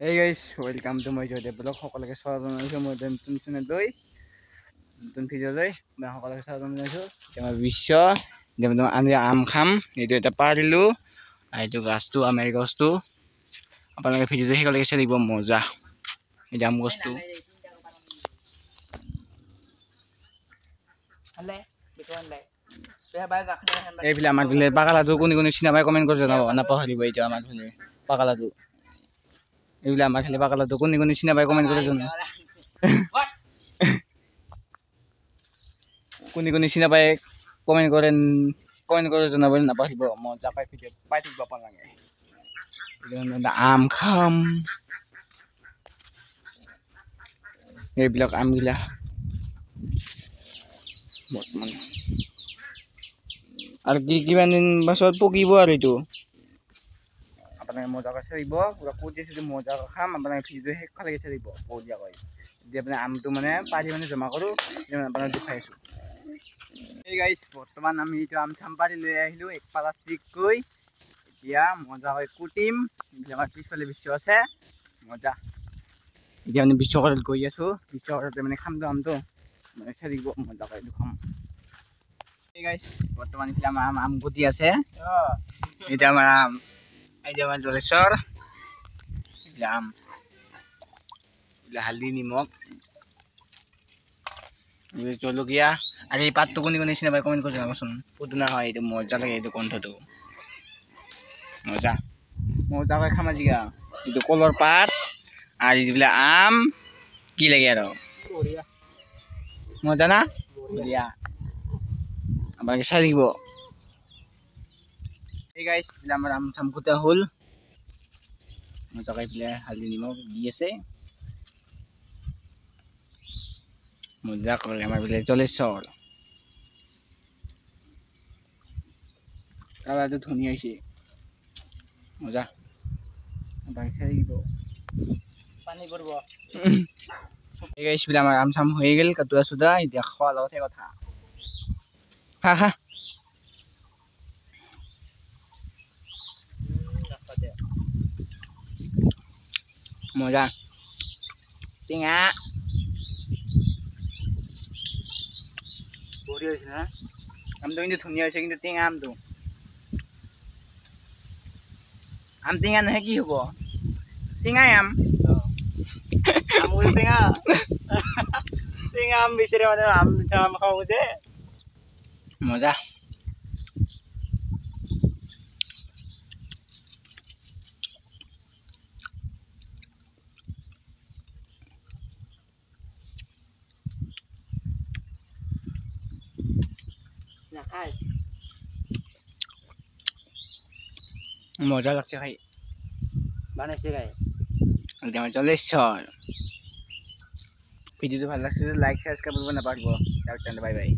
Hey guys, welcome to my Joy Blog. সকলকে স্বাগতম জনাইছো মই নতুন চেনেললৈ নতুন ভিডিঅ'লৈ মই সকলকে স্বাগতম জনাইছো আমাৰ বিশ্ব যেনে আমি আম খাম এইটো এটা পাৰিলো এইটো গাছটো আমেৰ গছটো আপোনালোকে ভিডিঅ'টো শেষলৈকে চাই দিব মজা এই আম গছটো এইফালে আমাৰ ফালে পাকালাটো কোনে কোনে চিনা পাই কমেণ্ট কৰি জনাব নাপাহৰিব এইটো আমাৰ ফালে পাকালাটো এইবিলাক আমাৰ খালি পাকালাটো কোনে কোনে চিনা পাই কমেণ্ট কৰি জনাব কোনে কোনে চিনা পাই কমেণ্ট কৰি জনাব নাপাহৰিব মজা পাই ভিডিঅ' পাই থাকিব আপোনালোকে আম খাম এইবিলাক আমগিলা বৰ্তমান আৰু কিমান দিন পাছত পকিব আৰু এইটো আপোনালোকে মজাকৈ চাৰিব পুৰা কুটি চুটি মজাকৈ খাম আপোনালোকে ভিডিঅ'টো শেষলৈকে চাৰিব বঢ়িয়াকৈ যদি আপুনি আমটো মানে পাৰি মানে জমা কৰোঁ আপোনাক দেখুৱাই আছোঁ এই গাইছ বৰ্তমান আমি এইটো আম চাম পাৰি লৈ আহিলোঁ এক প্লাষ্টিককৈ এতিয়া মজাকৈ কুটিম আমাৰ পিছফালে বিশ্ব আছে মজা এতিয়া মানে বিশ্বকৰ্মাত গৈ আছোঁ বিশ্বকৰ্মাতে মানে খামটো আমটো মানে চাৰিব মজাকৈ এইটো খাম এই গাইছ বৰ্তমান এতিয়া আমাৰ আম গুটি আছে এতিয়া আমাৰ আম এই যে আমাৰ জলেশ্বৰ আম হালধি নিমখ জলকীয়া আৰু এই পাতটো কোনে কোনে চিনি পাই কমেণ্ট কৰি জনাবচোন পুদিনা হয় এইটো মজা লাগে এইটো গোন্ধটো মজা মজাকৈ খাম আজিকা এইটো কলৰ পাত আৰু এইবিলাক আম কি লাগে আৰু মজা না বঢ়িয়া আপোনালোকে চাই থাকিব এই গাইছ আমাৰ আম চাম কুটা হ'ল মজাকৈ পেলাই হালধি নিমখ দি আছে মজা কৰে আমাৰ বোলে জলেশ্বৰ কালাৰটো ধুনীয়া হৈছে মজা পানী পৰিব এই গাইছ বোলে আমাৰ আম চাম হৈ গ'ল কাটোৱা চোদা এতিয়া খোৱাৰ লগতহে কথা খা খা মজা টেঙা বঢ়িয়া হৈছে না আমটো কিন্তু ধুনীয়া হৈছে কিন্তু টেঙা আমটো আম টেঙা নহয় কি হ'ব টেঙাই আম টেঙা টেঙা আম বিচাৰে মানে আম মিঠা আম খাব যে মজা মজা লাগছে খাই বানাইছে খাই একদম জলেশ্বৰ ভিডিঅ'টো ভাল লাগছে লাইক সাবস্ক্ৰাইব কৰিব নাপাহৰিব বাই বাই